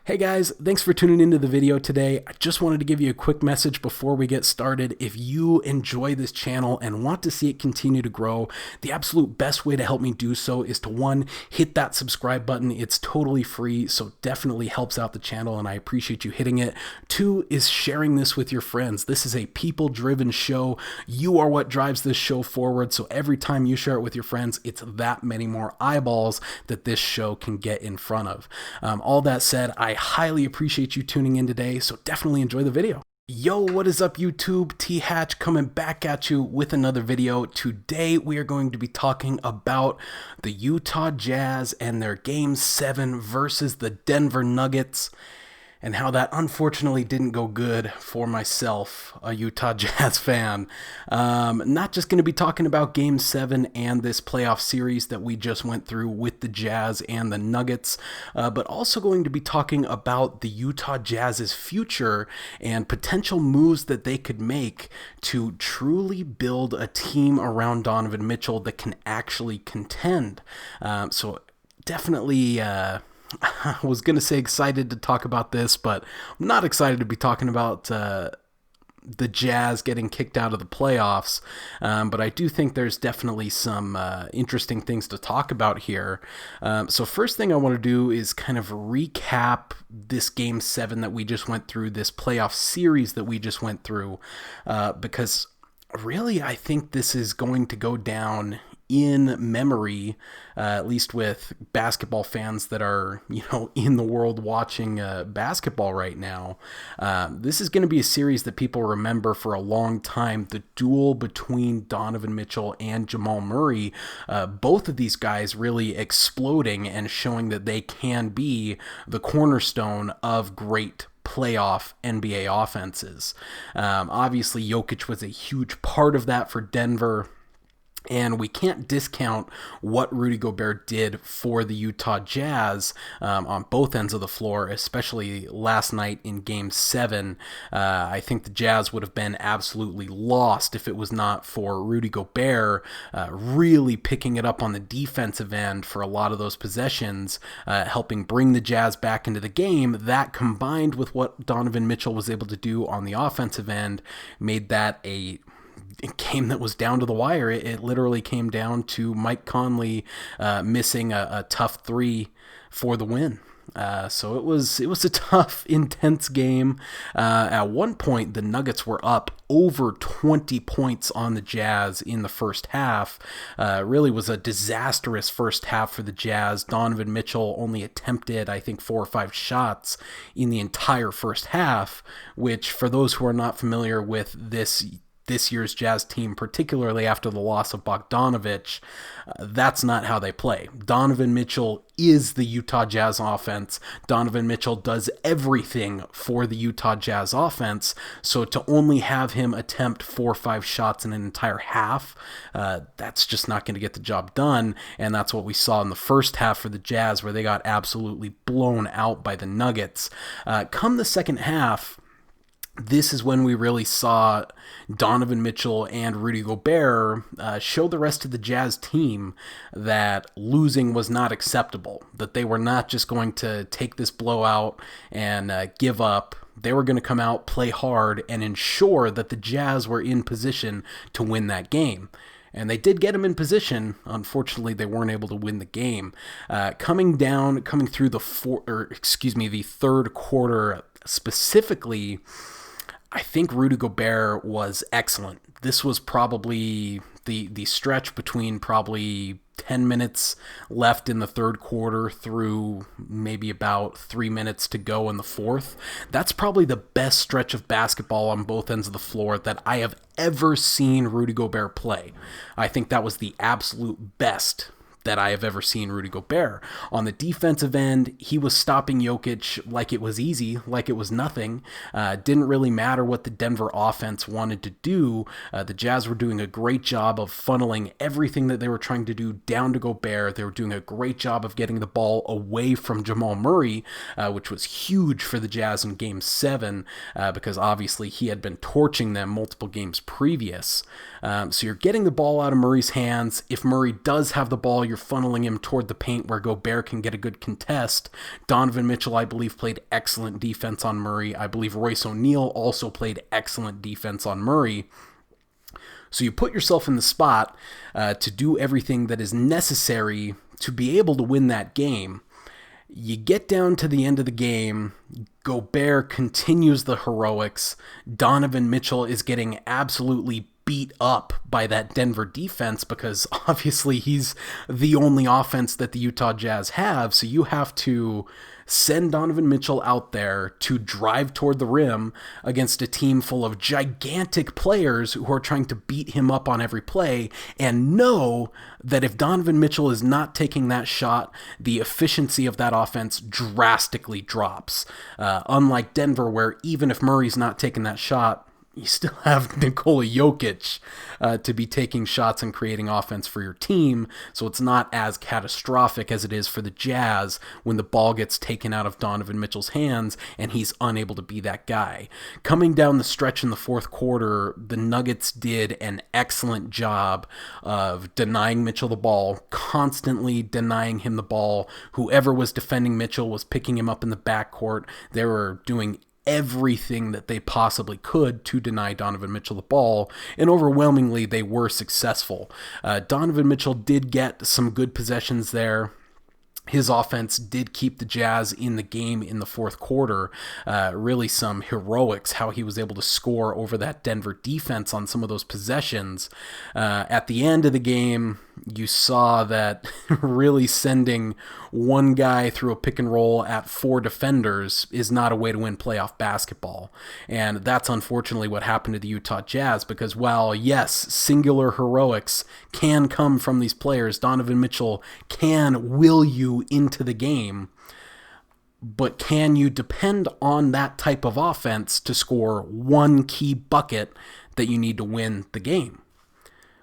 Hey guys, thanks for tuning into the video today. I just wanted to give you a quick message before we get started. If you enjoy this channel and want to see it continue to grow, the absolute best way to help me do so is to one, hit that subscribe button. It's totally free, so definitely helps out the channel and I appreciate you hitting it. Two is sharing this with your friends. This is a people-driven show. You are what drives this show forward, so every time you share it with your friends, it's that many more eyeballs that this show can get in front of. All that said, I highly appreciate you tuning in today, so definitely enjoy the video. Yo, what is up YouTube? T-Hatch coming back at you with another video. Today we are going to be talking about the Utah Jazz and their Game 7 versus the Denver Nuggets, and how that unfortunately didn't go good for myself, a Utah Jazz fan. Not just going to be talking about Game 7 and this playoff series that we just went through with the Jazz and the Nuggets, but also going to be talking about the Utah Jazz's future and potential moves that they could make to truly build a team around Donovan Mitchell that can actually contend. So definitely... I was going to say excited to talk about this, but I'm not excited to be talking about the Jazz getting kicked out of the playoffs, but I do think there's definitely some interesting things to talk about here. So first thing I want to do is kind of recap this Game 7 that we just went through, this playoff series that we just went through, because really I think this is going to go down in memory, at least with basketball fans that are, in the world watching basketball right now. This is going to be a series that people remember for a long time. The duel between Donovan Mitchell and Jamal Murray, both of these guys really exploding and showing that they can be the cornerstone of great playoff NBA offenses. Obviously, Jokic was a huge part of that for Denver. And we can't discount what Rudy Gobert did for the Utah Jazz on both ends of the floor, especially last night in Game 7. I think the Jazz would have been absolutely lost if it was not for Rudy Gobert really picking it up on the defensive end for a lot of those possessions, helping bring the Jazz back into the game. That combined with what Donovan Mitchell was able to do on the offensive end made that a game that was down to the wire. It literally came down to Mike Conley missing a tough three for the win. So it was a tough, intense game. At one point, the Nuggets were up over 20 points on the Jazz in the first half. Really was a disastrous first half for the Jazz. Donovan Mitchell only attempted, I think, 4 or 5 shots in the entire first half, which, for those who are not familiar with this year's Jazz team, particularly after the loss of Bogdanovich, that's not how they play. Donovan Mitchell is the Utah Jazz offense. Donovan Mitchell does everything for the Utah Jazz offense, so to only have him attempt 4 or 5 shots in an entire half, that's just not going to get the job done, and that's what we saw in the first half for the Jazz, where they got absolutely blown out by the Nuggets. Come the second half, this is when we really saw Donovan Mitchell and Rudy Gobert show the rest of the Jazz team that losing was not acceptable, that they were not just going to take this blowout and give up. They were going to come out, play hard, and ensure that the Jazz were in position to win that game. And they did get him in position. Unfortunately, they weren't able to win the game. Coming through the third quarter specifically, I think Rudy Gobert was excellent. This was probably the stretch between probably 10 minutes left in the third quarter through maybe about 3 minutes to go in the fourth. That's probably the best stretch of basketball on both ends of the floor that I have ever seen Rudy Gobert play. I think that was the absolute best that I have ever seen Rudy Gobert. On the defensive end, he was stopping Jokic like it was easy, like it was nothing. Didn't really matter what the Denver offense wanted to do. The Jazz were doing a great job of funneling everything that they were trying to do down to Gobert. They were doing a great job of getting the ball away from Jamal Murray, which was huge for the Jazz in Game 7, because obviously he had been torching them multiple games previous. So you're getting the ball out of Murray's hands. If Murray does have the ball, you're you're funneling him toward the paint where Gobert can get a good contest. Donovan Mitchell, I believe, played excellent defense on Murray. I believe Royce O'Neal also played excellent defense on Murray. So you put yourself in the spot to do everything that is necessary to be able to win that game. You get down to the end of the game, Gobert continues the heroics. Donovan Mitchell is getting absolutely beat up by that Denver defense because obviously he's the only offense that the Utah Jazz have. So you have to send Donovan Mitchell out there to drive toward the rim against a team full of gigantic players who are trying to beat him up on every play, and know that if Donovan Mitchell is not taking that shot, the efficiency of that offense drastically drops. Unlike Denver, where even if Murray's not taking that shot, you still have Nikola Jokic to be taking shots and creating offense for your team, so it's not as catastrophic as it is for the Jazz when the ball gets taken out of Donovan Mitchell's hands and he's unable to be that guy. Coming down the stretch in the fourth quarter, the Nuggets did an excellent job of denying Mitchell the ball, constantly denying him the ball. Whoever was defending Mitchell was picking him up in the backcourt. They were doing everything that they possibly could to deny Donovan Mitchell the ball, and overwhelmingly they were successful. Donovan Mitchell did get some good possessions there. His offense did keep the Jazz in the game in the fourth quarter. Really some heroics, how he was able to score over that Denver defense on some of those possessions. At the end of the game, you saw that really sending one guy through a pick and roll at 4 defenders is not a way to win playoff basketball. And that's unfortunately what happened to the Utah Jazz, because while, yes, singular heroics can come from these players, Donovan Mitchell can will you into the game, but can you depend on that type of offense to score one key bucket that you need to win the game?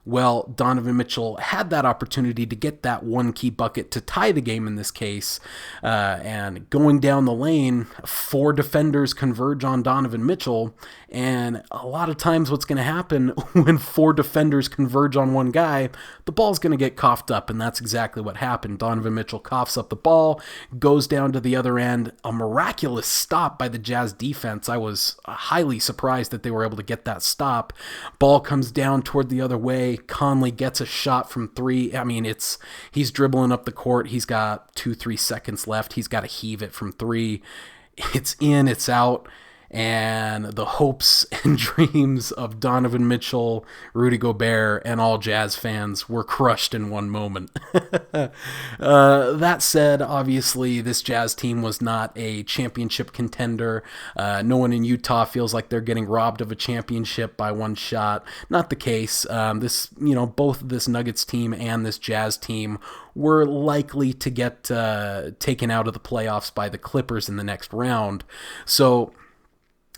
Well, Donovan Mitchell had that opportunity to get that one key bucket to tie the game in this case, and going down the lane, 4 defenders converge on Donovan Mitchell, and a lot of times what's going to happen when 4 defenders converge on one guy, the ball's going to get coughed up, and that's exactly what happened. Donovan Mitchell coughs up the ball, goes down to the other end, a miraculous stop by the Jazz defense. I was highly surprised that they were able to get that stop. Ball comes down toward the other way. Conley gets a shot from 3. I mean, he's dribbling up the court. He's got 2-3 seconds left. He's got to heave it from 3. It's in, it's out. And the hopes and dreams of Donovan Mitchell, Rudy Gobert, and all Jazz fans were crushed in one moment. That said, obviously, this Jazz team was not a championship contender. No one in Utah feels like they're getting robbed of a championship by one shot. Not the case. Both this Nuggets team and this Jazz team were likely to get taken out of the playoffs by the Clippers in the next round. So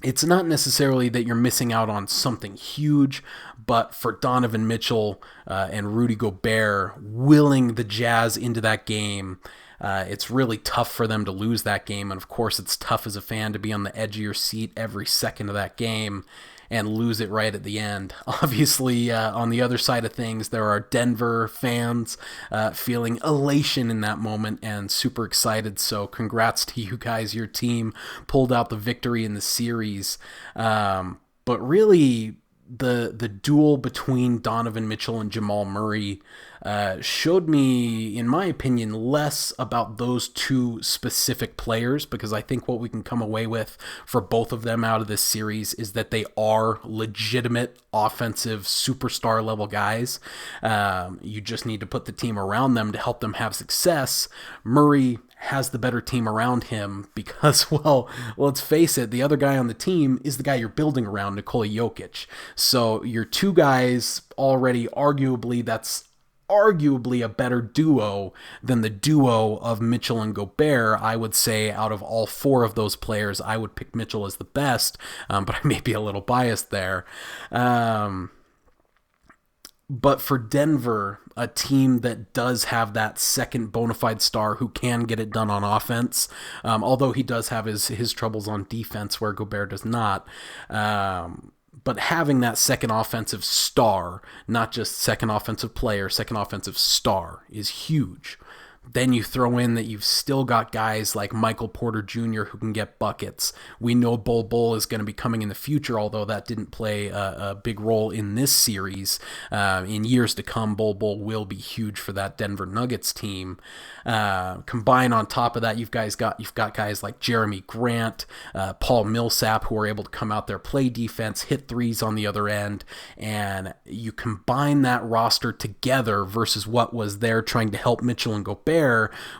it's not necessarily that you're missing out on something huge, but for Donovan Mitchell and Rudy Gobert willing the Jazz into that game, it's really tough for them to lose that game. And of course, it's tough as a fan to be on the edge of your seat every second of that game and lose it right at the end. Obviously, on the other side of things, there are Denver fans feeling elation in that moment and super excited. So congrats to you guys. Your team pulled out the victory in the series. But really, the duel between Donovan Mitchell and Jamal Murray showed me, in my opinion, less about those 2 specific players, because I think what we can come away with for both of them out of this series is that they are legitimate offensive superstar level guys. You just need to put the team around them to help them have success. Murray has the better team around him because, well, let's face it, the other guy on the team is the guy you're building around, Nikola Jokic. So your 2 guys already, that's arguably a better duo than the duo of Mitchell and Gobert. I would say out of all 4 of those players, I would pick Mitchell as the best, but I may be a little biased there. But for Denver, a team that does have that second bona fide star who can get it done on offense, although he does have his troubles on defense where Gobert does not, But having that second offensive star, not just second offensive player, second offensive star, is huge. Then you throw in that you've still got guys like Michael Porter Jr. who can get buckets. We know Bol Bol is going to be coming in the future, although that didn't play a big role in this series. In years to come, Bol Bol will be huge for that Denver Nuggets team. Combine on top of that, you've got guys like Jeremy Grant, Paul Millsap, who are able to come out there, play defense, hit threes on the other end, and you combine that roster together versus what was there trying to help Mitchell and Gobert,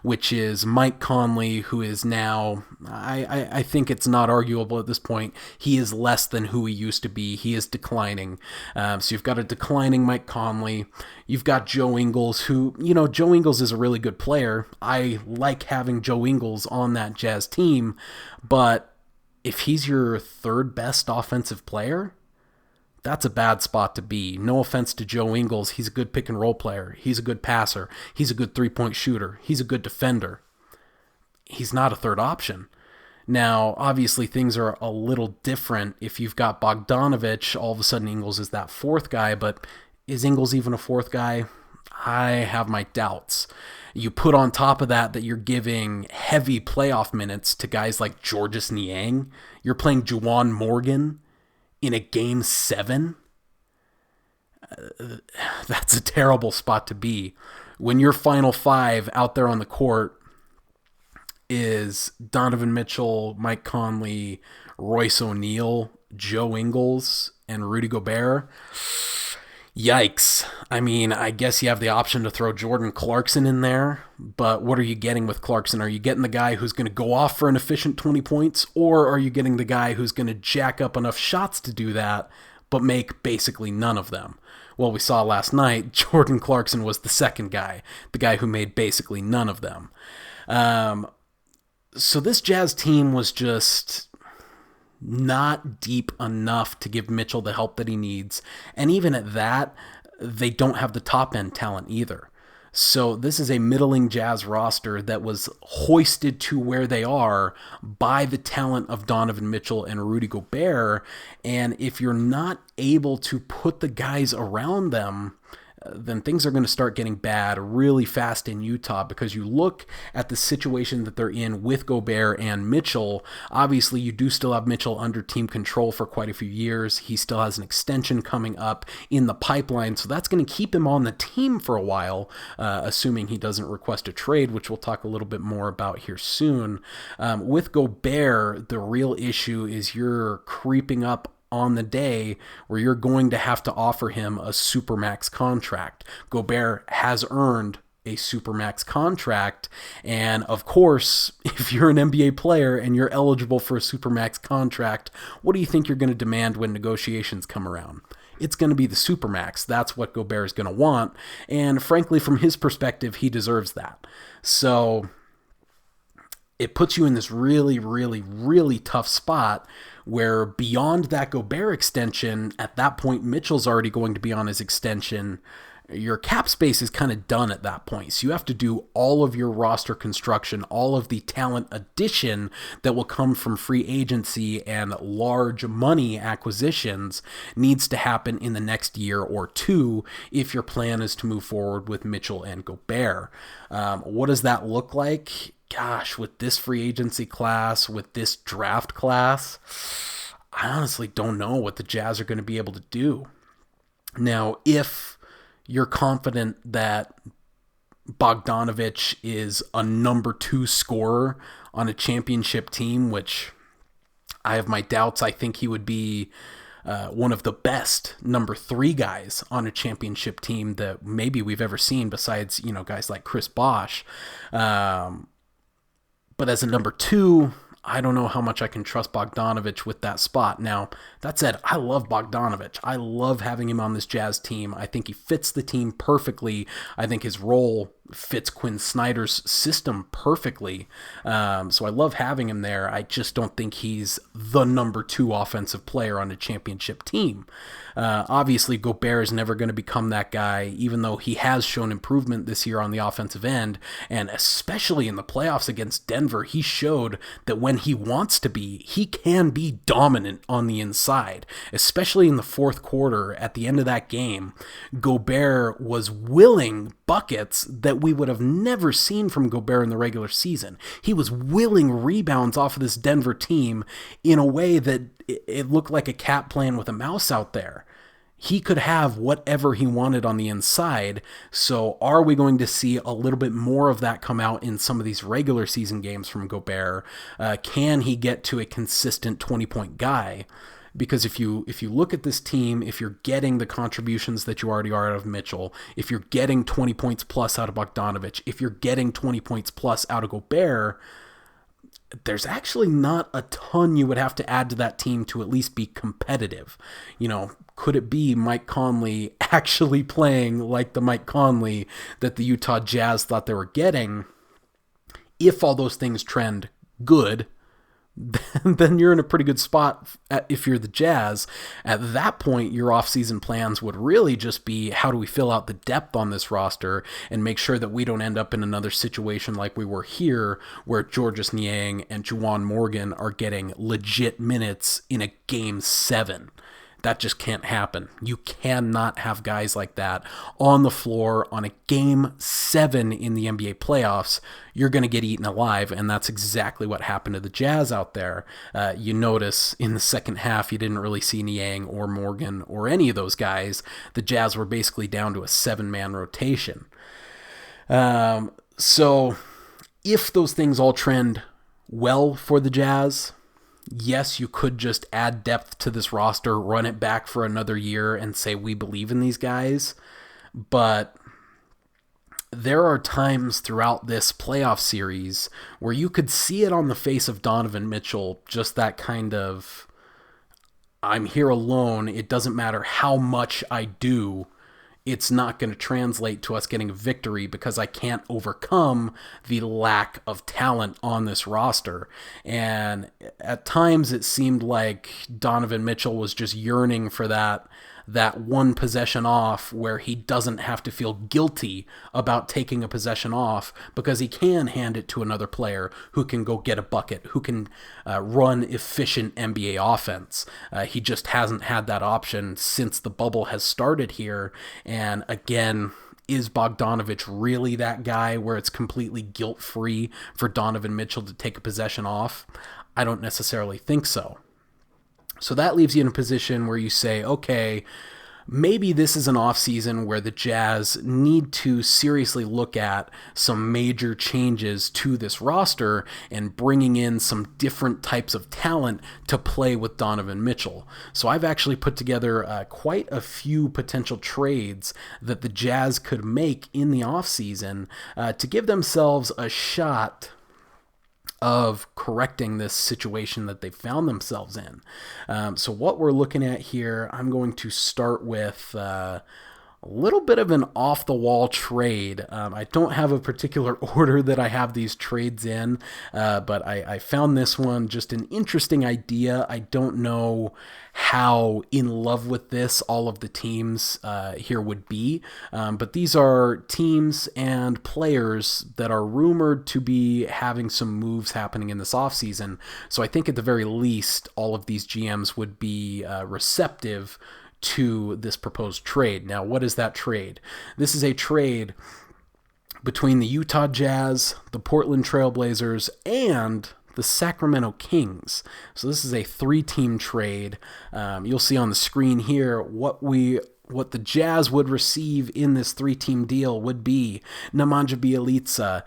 which is Mike Conley, who is now, I think it's not arguable at this point, he is less than who he used to be. He is declining. So you've got a declining Mike Conley. You've got Joe Ingles, who, Joe Ingles is a really good player. I like having Joe Ingles on that Jazz team, but if he's your third best offensive player, that's a bad spot to be. No offense to Joe Ingles. He's a good pick and roll player. He's a good passer. He's a good three-point shooter. He's a good defender. He's not a third option. Now, obviously, things are a little different. If you've got Bogdanovich, all of a sudden Ingles is that fourth guy, but is Ingles even a fourth guy? I have my doubts. You put on top of that you're giving heavy playoff minutes to guys like Georges Niang. You're playing Juwan Morgan in a Game 7, that's a terrible spot to be. When your final five out there on the court is Donovan Mitchell, Mike Conley, Royce O'Neal, Joe Ingles, and Rudy Gobert, yikes. I mean, I guess you have the option to throw Jordan Clarkson in there, but what are you getting with Clarkson? Are you getting the guy who's going to go off for an efficient 20 points, or are you getting the guy who's going to jack up enough shots to do that, but make basically none of them? Well, we saw last night, Jordan Clarkson was the second guy, the guy who made basically none of them. So this Jazz team was just not deep enough to give Mitchell the help that he needs. And even at that, they don't have the top-end talent either. So this is a middling Jazz roster that was hoisted to where they are by the talent of Donovan Mitchell and Rudy Gobert. And if you're not able to put the guys around them, then things are going to start getting bad really fast in Utah, because you look at the situation that they're in with Gobert and Mitchell. Obviously, you do still have Mitchell under team control for quite a few years. He still has an extension coming up in the pipeline, so that's going to keep him on the team for a while, assuming he doesn't request a trade, which we'll talk a little bit more about here soon. With Gobert, the real issue is you're creeping up on the day where you're going to have to offer him a supermax contract. Gobert has earned a supermax contract, and of course, if you're an NBA player and you're eligible for a supermax contract, what do you think you're going to demand when negotiations come around? It's going to be the supermax. That's what Gobert is going to want, and frankly, from his perspective, he deserves that. So it puts you in this really, really, really tough spot where beyond that Gobert extension, at that point, Mitchell's already going to be on his extension. Your cap space is kind of done at that point. So you have to do all of your roster construction, all of the talent addition that will come from free agency and large money acquisitions needs to happen in the next year or two if your plan is to move forward with Mitchell and Gobert. What does that look like? Gosh, with this free agency class, with this draft class, I honestly don't know what the Jazz are going to be able to do. Now, if you're confident that Bogdanovich is a number 2 scorer on a championship team, which I have my doubts, I think he would be one of the best number 3 guys on a championship team that maybe we've ever seen, besides, guys like Chris Bosh. But as a number 2, I don't know how much I can trust Bogdanovich with that spot. Now, that said, I love Bogdanovich. I love having him on this Jazz team. I think he fits the team perfectly. I think his role fits Quinn Snyder's system perfectly. So I love having him there. I just don't think he's the number 2 offensive player on a championship team. Obviously, Gobert is never going to become that guy, even though he has shown improvement this year on the offensive end. And especially in the playoffs against Denver, he showed that when he wants to be, he can be dominant on the inside. Especially in the fourth quarter, at the end of that game, Gobert was willing buckets that we would have never seen from Gobert in the regular season. He was willing rebounds off of this Denver team in a way that it looked like a cat playing with a mouse out there. He could have whatever he wanted on the inside. So are we going to see a little bit more of that come out in some of these regular season games from Gobert? Can he get to a consistent 20-point guy? Because if you look at this team, if you're getting the contributions that you already are out of Mitchell, if you're getting 20 points plus out of Bogdanovich, if you're getting 20 points plus out of Gobert, there's actually not a ton you would have to add to that team to at least be competitive. Could it be Mike Conley actually playing like the Mike Conley that the Utah Jazz thought they were getting? If all those things trend good, then you're in a pretty good spot if you're the Jazz. At that point, your offseason plans would really just be, how do we fill out the depth on this roster and make sure that we don't end up in another situation like we were here, where Georges Niang and Juwan Morgan are getting legit minutes in a Game 7. That just can't happen. You cannot have guys like that on the floor on a Game 7 in the NBA playoffs. You're going to get eaten alive, and that's exactly what happened to the Jazz out there. You notice in the second half, you didn't really see Niang or Morgan or any of those guys. The Jazz were basically down to a 7-man rotation. So if those things all trend well for the Jazz, yes, you could just add depth to this roster, run it back for another year, and say we believe in these guys. But there are times throughout this playoff series where you could see it on the face of Donovan Mitchell, just that kind of, I'm here alone, it doesn't matter how much I do, it's not going to translate to us getting a victory because I can't overcome the lack of talent on this roster. And at times it seemed like Donovan Mitchell was just yearning for that one possession off where he doesn't have to feel guilty about taking a possession off, because he can hand it to another player who can go get a bucket, who can run efficient NBA offense. He just hasn't had that option since the bubble has started here. And again, is Bogdanovich really that guy where it's completely guilt-free for Donovan Mitchell to take a possession off? I don't necessarily think so. So that leaves you in a position where you say, okay, maybe this is an offseason where the Jazz need to seriously look at some major changes to this roster and bringing in some different types of talent to play with Donovan Mitchell. So I've actually put together quite a few potential trades that the Jazz could make in the offseason to give themselves a shot of correcting this situation that they found themselves in. So what we're looking at here, I'm going to start with a little bit of an off-the-wall trade. I don't have a particular order that I have these trades in, but I found this one just an interesting idea. I don't know how in love with this all of the teams here would be, but these are teams and players that are rumored to be having some moves happening in this offseason. So I think at the very least, all of these GMs would be receptive to this proposed trade. Now, what is that trade? This is a trade between the Utah Jazz, the Portland Trailblazers, and the Sacramento Kings. So this is a 3-team trade. You'll see on the screen here what the Jazz would receive in this 3-team deal would be Nemanja Bjelica,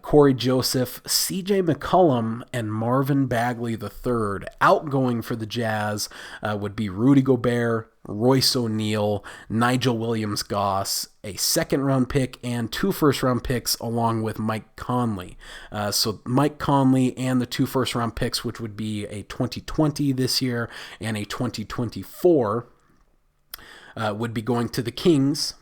Corey Joseph, CJ McCollum, and Marvin Bagley III. Outgoing for the Jazz would be Rudy Gobert, Royce O'Neal, Nigel Williams-Goss, a 2nd-round pick, and 2 first-round picks, along with Mike Conley. So Mike Conley and the 2 first-round picks, which would be a 2020 this year and a 2024, would be going to the Kings.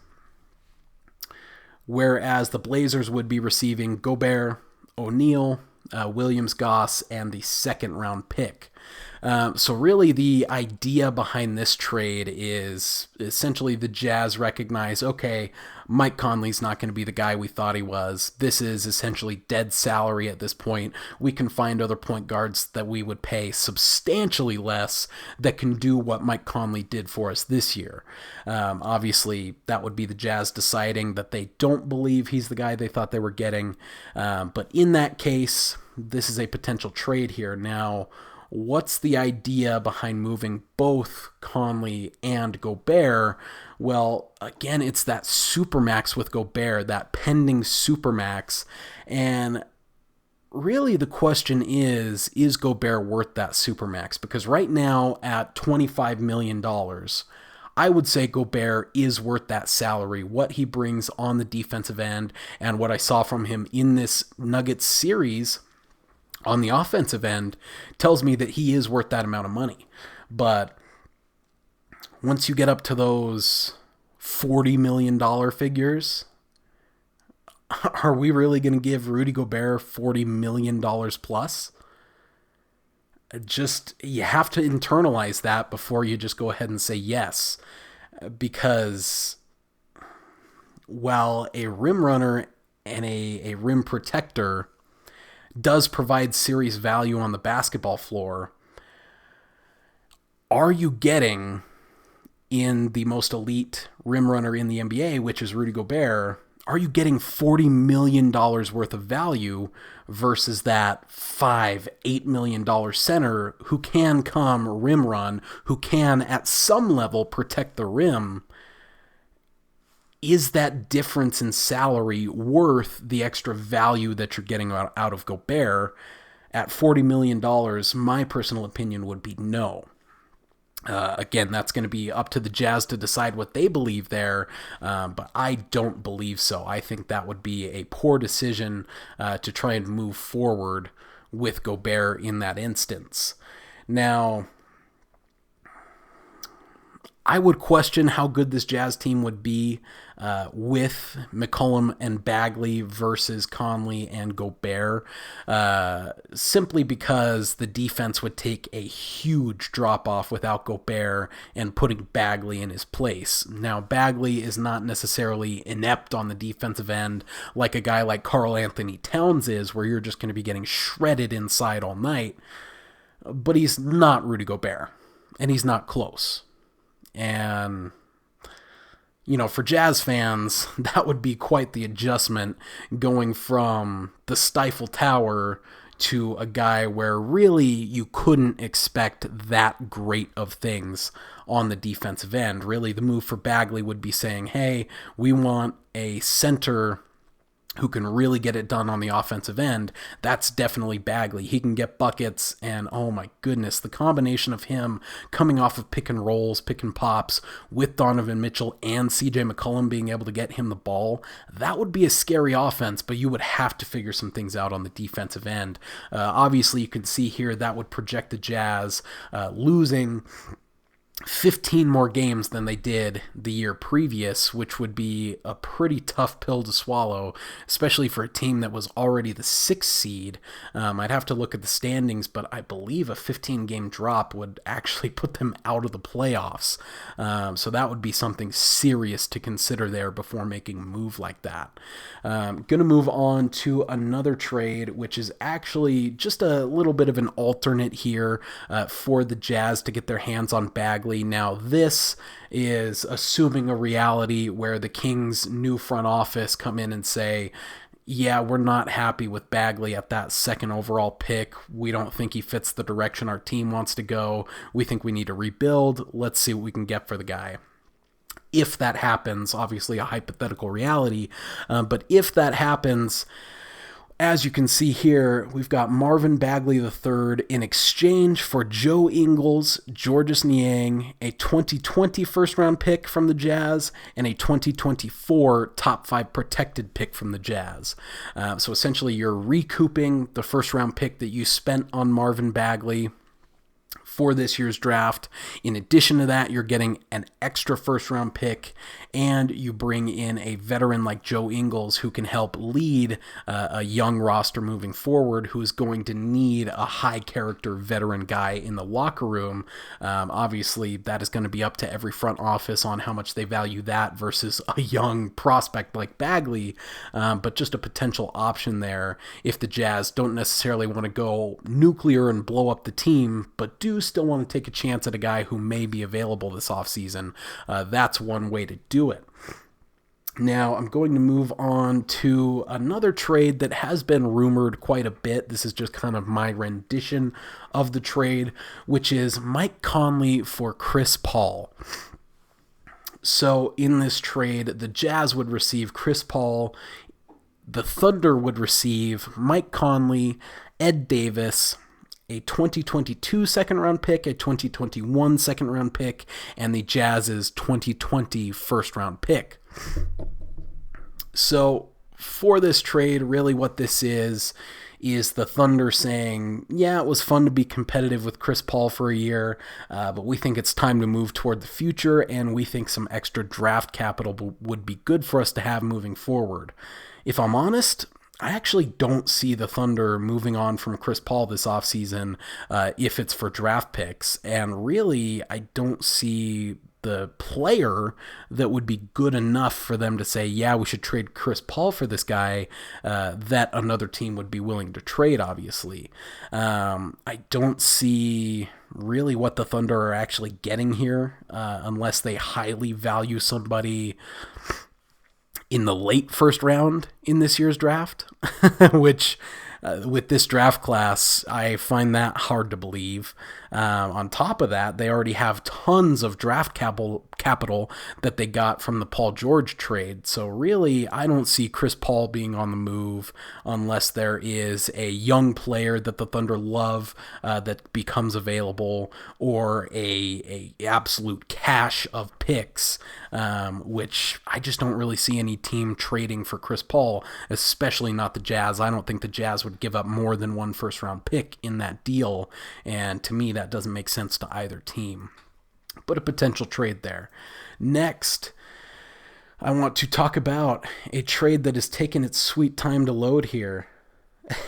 whereas the Blazers would be receiving Gobert, O'Neal, Williams, Goss, and the second round pick. So really the idea behind this trade is essentially the Jazz recognize, okay, Mike Conley's not going to be the guy we thought he was. This is essentially dead salary at this point. We can find other point guards that we would pay substantially less that can do what Mike Conley did for us this year. Obviously, that would be the Jazz deciding that they don't believe he's the guy they thought they were getting. But in that case, this is a potential trade here. Now, what's the idea behind moving both Conley and Gobert? Well, again, it's that supermax with Gobert, that pending supermax. And really the question is Gobert worth that supermax? Because right now at $25 million, I would say Gobert is worth that salary, what he brings on the defensive end, and what I saw from him in this Nuggets series on the offensive end tells me that he is worth that amount of money. But once you get up to those $40 million figures, are we really going to give Rudy Gobert $40 million plus? You have to internalize that before you just go ahead and say yes. Because while a rim runner and a rim protector does provide serious value on the basketball floor, are you getting in the most elite rim runner in the NBA, which is Rudy Gobert, are you getting $40 million worth of value versus that $5-8 million center who can come rim run, who can at some level protect the rim? Is that difference in salary worth the extra value that you're getting out of Gobert? At $40 million, my personal opinion would be no. Again, that's going to be up to the Jazz to decide what they believe there, but I don't believe so. I think that would be a poor decision to try and move forward with Gobert in that instance. Now, I would question how good this Jazz team would be with McCollum and Bagley versus Conley and Gobert, simply because the defense would take a huge drop-off without Gobert and putting Bagley in his place. Now, Bagley is not necessarily inept on the defensive end like a guy like Karl Anthony Towns is, where you're just going to be getting shredded inside all night, but he's not Rudy Gobert, and he's not close. And, for Jazz fans, that would be quite the adjustment going from the Stifle Tower to a guy where really you couldn't expect that great of things on the defensive end. Really, the move for Bagley would be saying, hey, we want a center who can really get it done on the offensive end. That's definitely Bagley. He can get buckets, and oh my goodness, the combination of him coming off of pick and rolls, pick and pops, with Donovan Mitchell and CJ McCollum being able to get him the ball, that would be a scary offense, but you would have to figure some things out on the defensive end. Obviously, you can see here that would project the Jazz losing 15 more games than they did the year previous, which would be a pretty tough pill to swallow, especially for a team that was already the 6th seed. I'd have to look at the standings, but I believe a 15-game drop would actually put them out of the playoffs. So that would be something serious to consider there before making a move like that. Going to move on to another trade, which is actually just a little bit of an alternate here for the Jazz to get their hands on Bagley. Now, this is assuming a reality where the Kings' new front office come in and say, yeah, we're not happy with Bagley at that 2nd overall pick. We don't think he fits the direction our team wants to go. We think we need to rebuild. Let's see what we can get for the guy. If that happens, obviously a hypothetical reality, but if that happens, as you can see here, we've got Marvin Bagley III in exchange for Joe Ingles, Georges Niang, a 2020 first-round pick from the Jazz, and a 2024 top 5 protected pick from the Jazz. So essentially, you're recouping the first-round pick that you spent on Marvin Bagley for this year's draft. In addition to that, you're getting an extra first-round pick, and you bring in a veteran like Joe Ingles who can help lead a young roster moving forward, who is going to need a high-character veteran guy in the locker room. Obviously, that is going to be up to every front office on how much they value that versus a young prospect like Bagley, but just a potential option there if the Jazz don't necessarily want to go nuclear and blow up the team, but do still want to take a chance at a guy who may be available this offseason. That's one way to do it. Now, I'm going to move on to another trade that has been rumored quite a bit. This is just kind of my rendition of the trade, which is Mike Conley for Chris Paul. So in this trade, the Jazz would receive Chris Paul, the Thunder would receive Mike Conley, Ed Davis, a 2022 second-round pick, a 2021 second-round pick, and the Jazz's 2020 first-round pick. So for this trade, really what this is the Thunder saying, yeah, it was fun to be competitive with Chris Paul for a year, but we think it's time to move toward the future, and we think some extra draft capital would be good for us to have moving forward. If I'm honest, I actually don't see the Thunder moving on from Chris Paul this offseason if it's for draft picks, and really I don't see the player that would be good enough for them to say, yeah, we should trade Chris Paul for this guy, that another team would be willing to trade, obviously. I don't see really what the Thunder are actually getting here, unless they highly value somebody in the late first round in this year's draft, which with this draft class, I find that hard to believe. On top of that, they already have tons of draft capital that they got from the Paul George trade. So really, I don't see Chris Paul being on the move unless there is a young player that the Thunder love that becomes available, or a absolute cache of picks, which I just don't really see any team trading for Chris Paul, especially not the Jazz. I don't think the Jazz would give up more than one first-round pick in that deal, and to me, that doesn't make sense to either team. But a potential trade there. Next, I want to talk about a trade that has taken its sweet time to load here.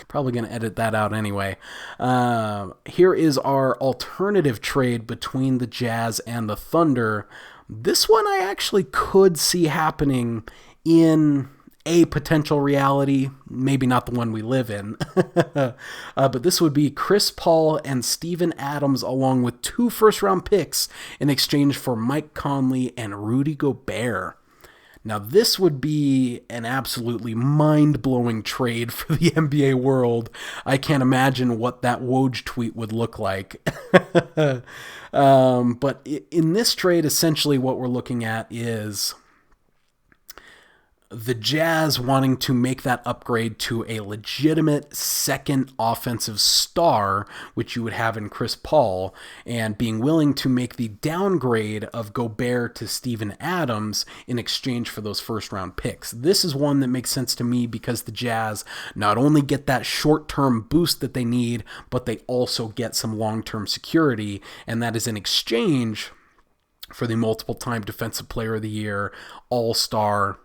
Probably going to edit that out anyway. Here is our alternative trade between the Jazz and the Thunder. This one I actually could see happening in a potential reality, maybe not the one we live in. But this would be Chris Paul and Steven Adams along with 2 first-round picks in exchange for Mike Conley and Rudy Gobert. Now, this would be an absolutely mind-blowing trade for the NBA world. I can't imagine what that Woj tweet would look like. But in this trade, essentially what we're looking at is the Jazz wanting to make that upgrade to a legitimate second offensive star, which you would have in Chris Paul, and being willing to make the downgrade of Gobert to Steven Adams in exchange for those first-round picks. This is one that makes sense to me because the Jazz not only get that short-term boost that they need, but they also get some long-term security, and that is in exchange for the multiple-time Defensive Player of the Year, All-Star,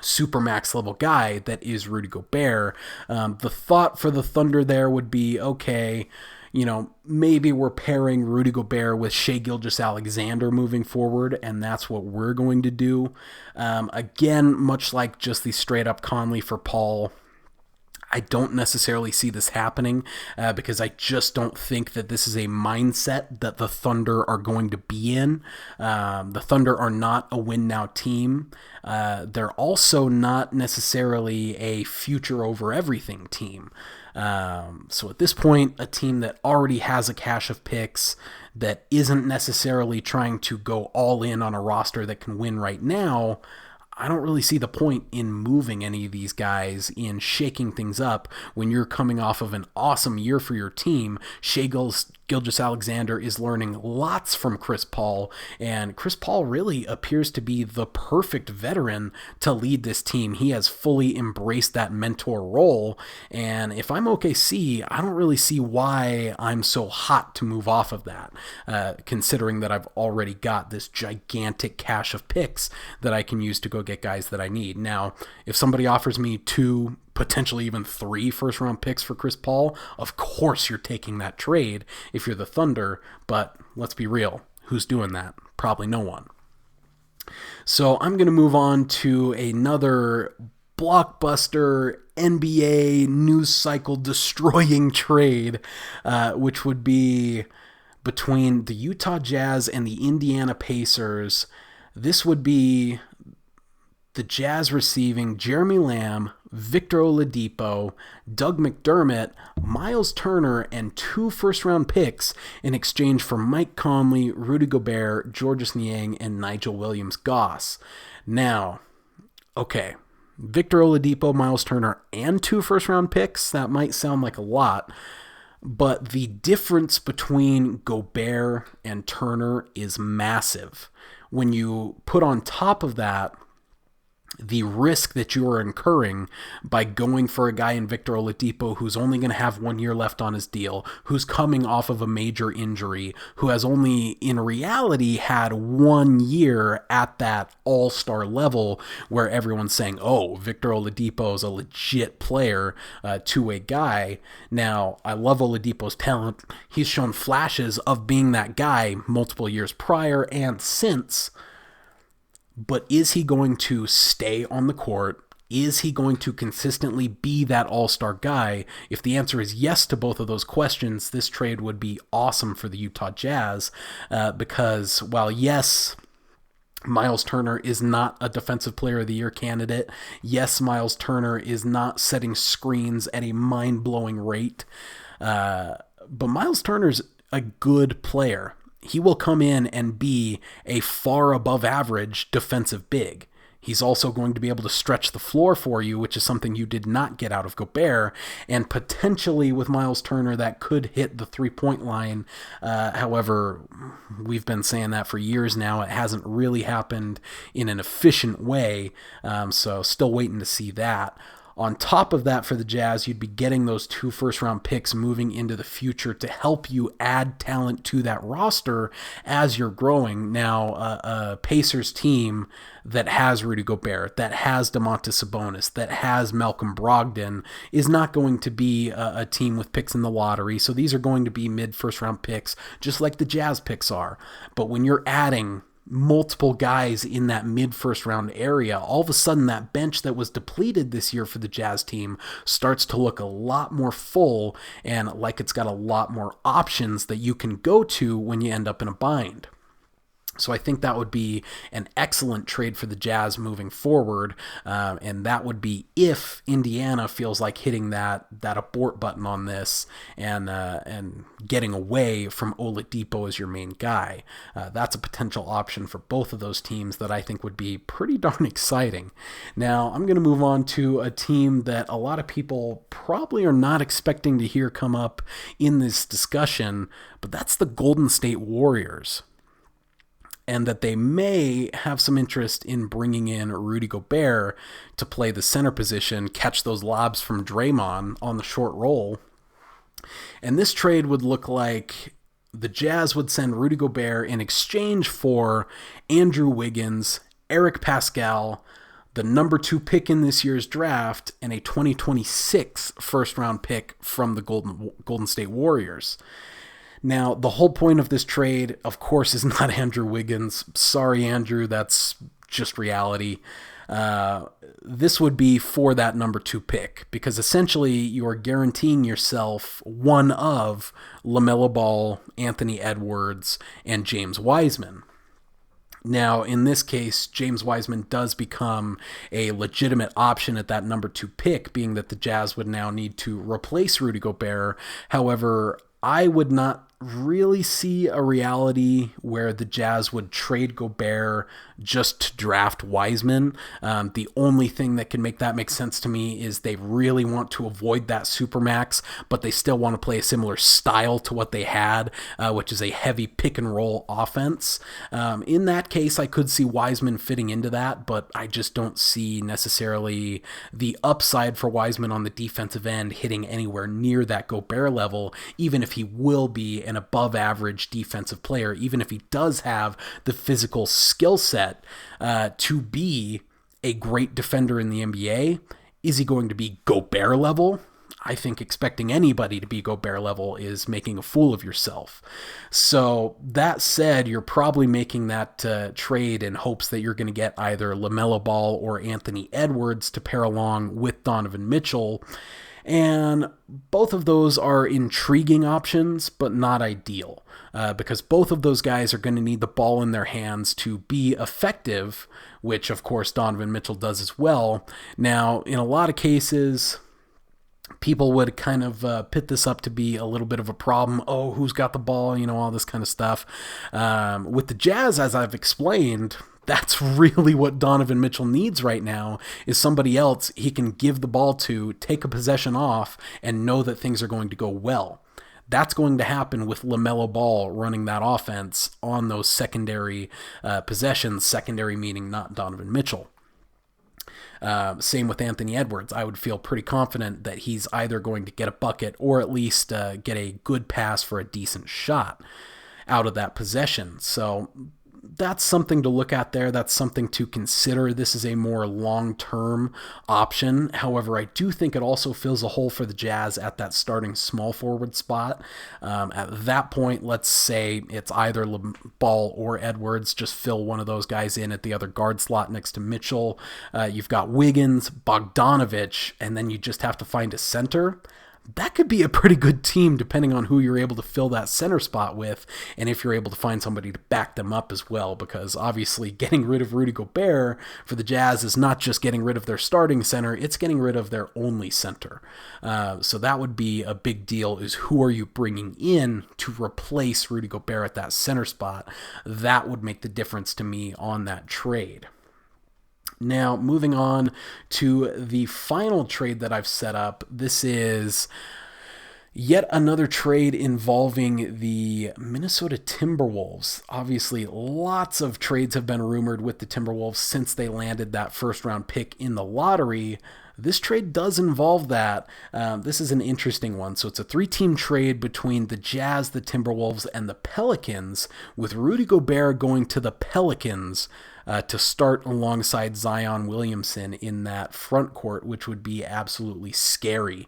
Supermax level guy that is Rudy Gobert. The thought for the Thunder there would be, okay, maybe we're pairing Rudy Gobert with Shai Gilgeous-Alexander moving forward, and that's what we're going to do. Again, much like just the straight-up Conley for Paul, I don't necessarily see this happening because I just don't think that this is a mindset that the Thunder are going to be in. The Thunder are not a win-now team. They're also not necessarily a future-over-everything team. So at this point, a team that already has a cache of picks, that isn't necessarily trying to go all in on a roster that can win right now, I don't really see the point in moving any of these guys, in shaking things up when you're coming off of an awesome year for your team. Shai Gilgeous-Alexander is learning lots from Chris Paul, and Chris Paul really appears to be the perfect veteran to lead this team. He has fully embraced that mentor role, and if I'm OKC, I don't really see why I'm so hot to move off of that, considering that I've already got this gigantic cache of picks that I can use to go get guys that I need. Now, if somebody offers me 2, potentially even 3 first-round picks for Chris Paul, of course you're taking that trade if you're the Thunder, but let's be real. Who's doing that? Probably no one. So I'm going to move on to another blockbuster NBA news cycle destroying trade, which would be between the Utah Jazz and the Indiana Pacers. This would be the Jazz receiving Jeremy Lamb, Victor Oladipo, Doug McDermott, Miles Turner, and 2 first-round picks in exchange for Mike Conley, Rudy Gobert, Georges Niang, and Nigel Williams-Goss. Now, okay, Victor Oladipo, Miles Turner, and 2 first-round picks, that might sound like a lot, but the difference between Gobert and Turner is massive. When you put on top of that the risk that you are incurring by going for a guy in Victor Oladipo who's only going to have 1 year left on his deal, who's coming off of a major injury, who has only in reality had 1 year at that all-star level where everyone's saying, oh, Victor Oladipo is a legit player, two-way guy. Now, I love Oladipo's talent. He's shown flashes of being that guy multiple years prior and since. But is he going to stay on the court? Is he going to consistently be that all-star guy? If the answer is yes to both of those questions, this trade would be awesome for the Utah Jazz because while yes, Miles Turner is not a Defensive Player of the Year candidate, yes, Miles Turner is not setting screens at a mind-blowing rate, but Miles Turner's a good player. He will come in and be a far above average defensive big. He's also going to be able to stretch the floor for you, which is something you did not get out of Gobert. And potentially with Miles Turner, that could hit the three-point line. However, we've been saying that for years now. It hasn't really happened in an efficient way. So still waiting to see that. On top of that, for the Jazz, you'd be getting those 2 first-round picks moving into the future to help you add talent to that roster as you're growing. Now, a Pacers team that has Rudy Gobert, that has Domantas Sabonis, that has Malcolm Brogdon is not going to be a team with picks in the lottery. So these are going to be mid-first-round picks, just like the Jazz picks are. But when you're adding multiple guys in that mid-first round area, all of a sudden that bench that was depleted this year for the Jazz team starts to look a lot more full and like it's got a lot more options that you can go to when you end up in a bind. So I think that would be an excellent trade for the Jazz moving forward, and that would be if Indiana feels like hitting that abort button on this and getting away from Oladipo as your main guy. That's a potential option for both of those teams that I think would be pretty darn exciting. Now I'm going to move on to a team that a lot of people probably are not expecting to hear come up in this discussion, but that's the Golden State Warriors. And that they may have some interest in bringing in Rudy Gobert to play the center position, catch those lobs from Draymond on the short roll. And this trade would look like the Jazz would send Rudy Gobert in exchange for Andrew Wiggins, Eric Pascal, the number 2 pick in this year's draft, and a 2026 first-round pick from the Golden State Warriors. Now, the whole point of this trade, of course, is not Andrew Wiggins. Sorry, Andrew, that's just reality. This would be for that number 2 pick, because essentially you are guaranteeing yourself one of LaMelo Ball, Anthony Edwards, and James Wiseman. Now, in this case, James Wiseman does become a legitimate option at that number 2 pick, being that the Jazz would now need to replace Rudy Gobert. However, I would not really see a reality where the Jazz would trade Gobert just to draft Wiseman. The only thing that can make that make sense to me is they really want to avoid that supermax, but they still want to play a similar style to what they had, which is a heavy pick and roll offense. In that case, I could see Wiseman fitting into that, but I just don't see necessarily the upside for Wiseman on the defensive end hitting anywhere near that Gobert level, even if he will be an above average defensive player, even if he does have the physical skill set to be a great defender in the NBA. Is he going to be Gobert level? I think expecting anybody to be Gobert level is making a fool of yourself. So that said, you're probably making that trade in hopes that you're going to get either LaMelo Ball or Anthony Edwards to pair along with Donovan Mitchell. And both of those are intriguing options, but not ideal, because both of those guys are going to need the ball in their hands to be effective, which of course Donovan Mitchell does as well. Now, in a lot of cases, people would kind of pit this up to be a little bit of a problem. Oh, who's got the ball? All this kind of stuff. With the Jazz, as I've explained, that's really what Donovan Mitchell needs right now, is somebody else he can give the ball to, take a possession off, and know that things are going to go well. That's going to happen with LaMelo Ball running that offense on those secondary possessions, secondary meaning not Donovan Mitchell. Same with Anthony Edwards. I would feel pretty confident that he's either going to get a bucket or at least get a good pass for a decent shot out of that possession. So that's something to look at there. That's something to consider. This is a more long-term option. However, I do think it also fills a hole for the Jazz at that starting small forward spot. At that point, let's say it's either Ball or Edwards. Just fill one of those guys in at the other guard slot next to Mitchell. You've got Wiggins, Bogdanovich, and then you just have to find a center. That could be a pretty good team depending on who you're able to fill that center spot with, and if you're able to find somebody to back them up as well, because obviously getting rid of Rudy Gobert for the Jazz is not just getting rid of their starting center, it's getting rid of their only center. So that would be a big deal, is who are you bringing in to replace Rudy Gobert at that center spot? That would make the difference to me on that trade. Now, moving on to the final trade that I've set up. This is yet another trade involving the Minnesota Timberwolves. Obviously, lots of trades have been rumored with the Timberwolves since they landed that first-round pick in the lottery. This trade does involve that. This is an interesting one. So it's a 3-team trade between the Jazz, the Timberwolves, and the Pelicans, with Rudy Gobert going to the Pelicans to start alongside Zion Williamson in that front court, which would be absolutely scary.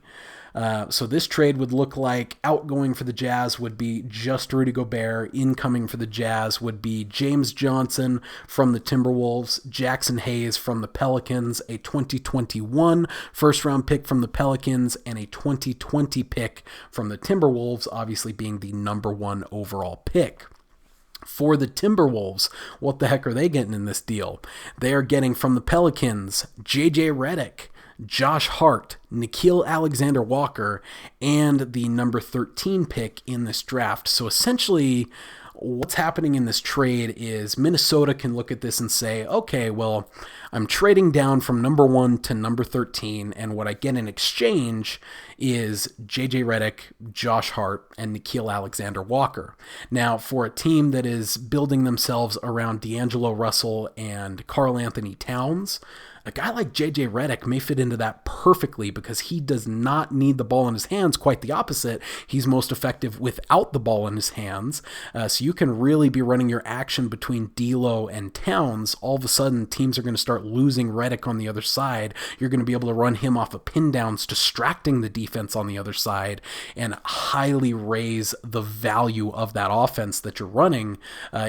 So this trade would look like outgoing for the Jazz would be just Rudy Gobert. Incoming for the Jazz would be James Johnson from the Timberwolves, Jackson Hayes from the Pelicans, a 2021 first-round pick from the Pelicans, and a 2020 pick from the Timberwolves, obviously being the number 1 overall pick. For the Timberwolves, what the heck are they getting in this deal? They are getting from the Pelicans JJ Redick, Josh Hart, Nickeil Alexander-Walker, and the number 13 pick in this draft. So essentially, what's happening in this trade is Minnesota can look at this and say, okay, well, I'm trading down from number 1 to number 13, and what I get in exchange is JJ Redick, Josh Hart, and Nickeil Alexander-Walker. Now, for a team that is building themselves around D'Angelo Russell and Karl Anthony Towns, a guy like JJ Redick may fit into that perfectly because he does not need the ball in his hands. Quite the opposite. He's most effective without the ball in his hands. So you can really be running your action between D'Lo and Towns. All of a sudden, teams are going to start losing Redick on the other side. You're going to be able to run him off of pin downs, distracting the defense on the other side, and highly raise the value of that offense that you're running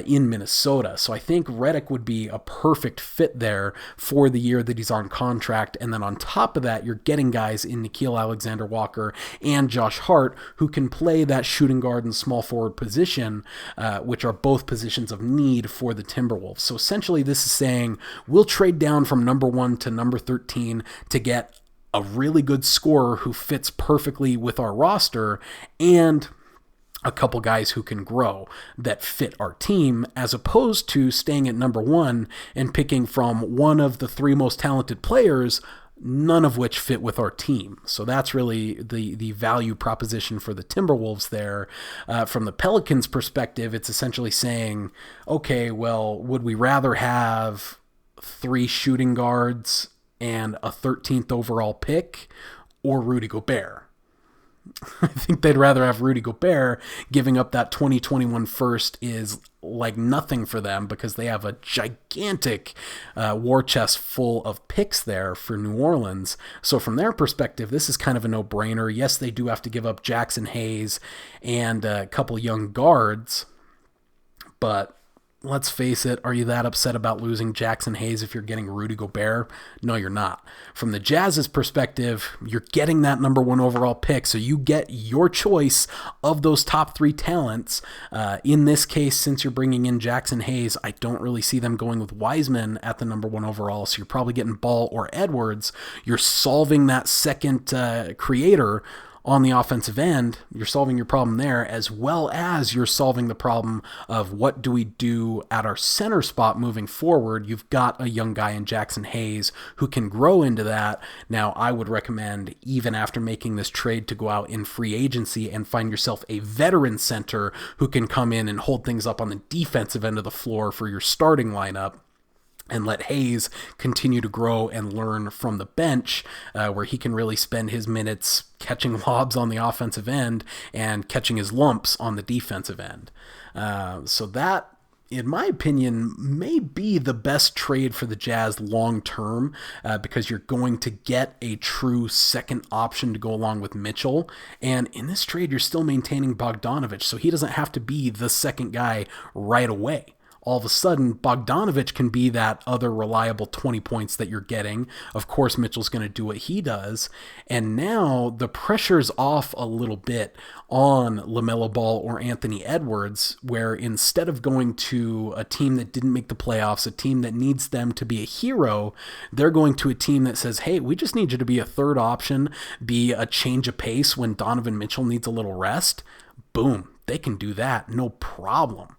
in Minnesota. So I think Redick would be a perfect fit there for the year that he's on contract. And then on top of that, you're getting guys in Nickeil Alexander-Walker and Josh Hart who can play that shooting guard and small forward position, which are both positions of need for the Timberwolves. So essentially this is saying we'll trade down from number 1 to number 13 to get a really good scorer who fits perfectly with our roster, and a couple guys who can grow that fit our team, as opposed to staying at number one and picking from one of the three most talented players, none of which fit with our team. So that's really the value proposition for the Timberwolves there. From the Pelicans' perspective, it's essentially saying, okay, well, would we rather have 3 shooting guards and a 13th overall pick, or Rudy Gobert? I think they'd rather have Rudy Gobert. Giving up that 2021 first is like nothing for them, because they have a gigantic war chest full of picks there for New Orleans. So from their perspective, this is kind of a no-brainer. Yes, they do have to give up Jackson Hayes and a couple young guards, but let's face it, are you that upset about losing Jackson Hayes if you're getting Rudy Gobert? No, you're not. From the Jazz's perspective, you're getting that number 1 overall pick, so you get your choice of those top 3 talents. In this case, since you're bringing in Jackson Hayes, I don't really see them going with Wiseman at the number 1 overall, so you're probably getting Ball or Edwards. You're solving that second creator on the offensive end. You're solving your problem there, as well as you're solving the problem of what do we do at our center spot moving forward. You've got a young guy in Jackson Hayes who can grow into that. Now, I would recommend, even after making this trade, to go out in free agency and find yourself a veteran center who can come in and hold things up on the defensive end of the floor for your starting lineup, and let Hayes continue to grow and learn from the bench, where he can really spend his minutes catching lobs on the offensive end and catching his lumps on the defensive end. So that, in my opinion, may be the best trade for the Jazz long term, because you're going to get a true second option to go along with Mitchell. And in this trade, you're still maintaining Bogdanovich, so he doesn't have to be the second guy right away. All of a sudden, Bogdanovich can be that other reliable 20 points that you're getting. Of course, Mitchell's going to do what he does. And now the pressure's off a little bit on LaMelo Ball or Anthony Edwards, where instead of going to a team that didn't make the playoffs, a team that needs them to be a hero, they're going to a team that says, hey, we just need you to be a third option, be a change of pace when Donovan Mitchell needs a little rest. Boom, they can do that, no problem.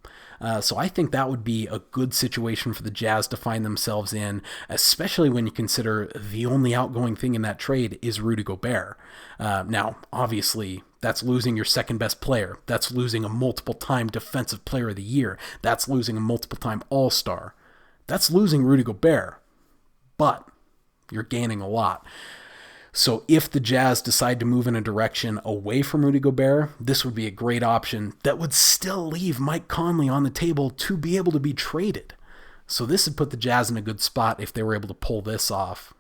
So I think that would be a good situation for the Jazz to find themselves in, especially when you consider the only outgoing thing in that trade is Rudy Gobert. Now, obviously, that's losing your second best player. That's losing a multiple-time Defensive Player of the Year. That's losing a multiple-time All-Star. That's losing Rudy Gobert. But you're gaining a lot. So if the Jazz decide to move in a direction away from Rudy Gobert, this would be a great option that would still leave Mike Conley on the table to be able to be traded. So this would put the Jazz in a good spot if they were able to pull this off.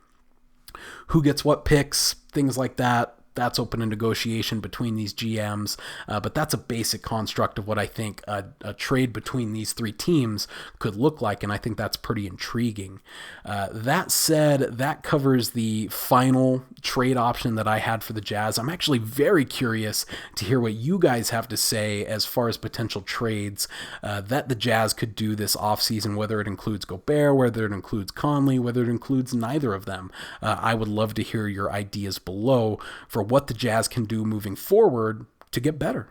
Who gets what picks, things like that, that's open to negotiation between these GMs, but that's a basic construct of what I think a trade between these 3 teams could look like, and I think that's pretty intriguing. That said, that covers the final trade option that I had for the Jazz. I'm actually very curious to hear what you guys have to say as far as potential trades that the Jazz could do this offseason, whether it includes Gobert, whether it includes Conley, whether it includes neither of them. I would love to hear your ideas below for what the Jazz can do moving forward to get better.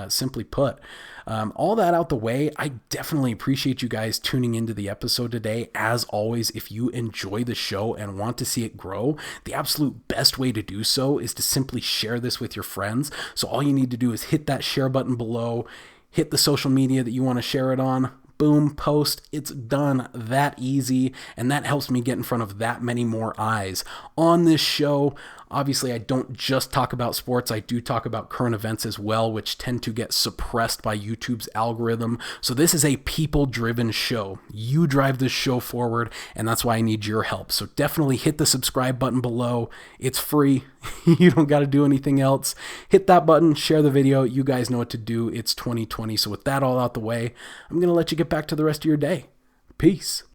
Simply put. All that out the way, I definitely appreciate you guys tuning into the episode today. As always, if you enjoy the show and want to see it grow, the absolute best way to do so is to simply share this with your friends. So all you need to do is hit that share button below, hit the social media that you want to share it on, boom, post, it's done. That easy, and that helps me get in front of that many more eyes on this show. Obviously, I don't just talk about sports. I do talk about current events as well, which tend to get suppressed by YouTube's algorithm. So this is a people-driven show. You drive this show forward, and that's why I need your help. So definitely hit the subscribe button below. It's free. You don't got to do anything else. Hit that button, share the video. You guys know what to do. It's 2020. So with that all out the way, I'm going to let you get back to the rest of your day. Peace.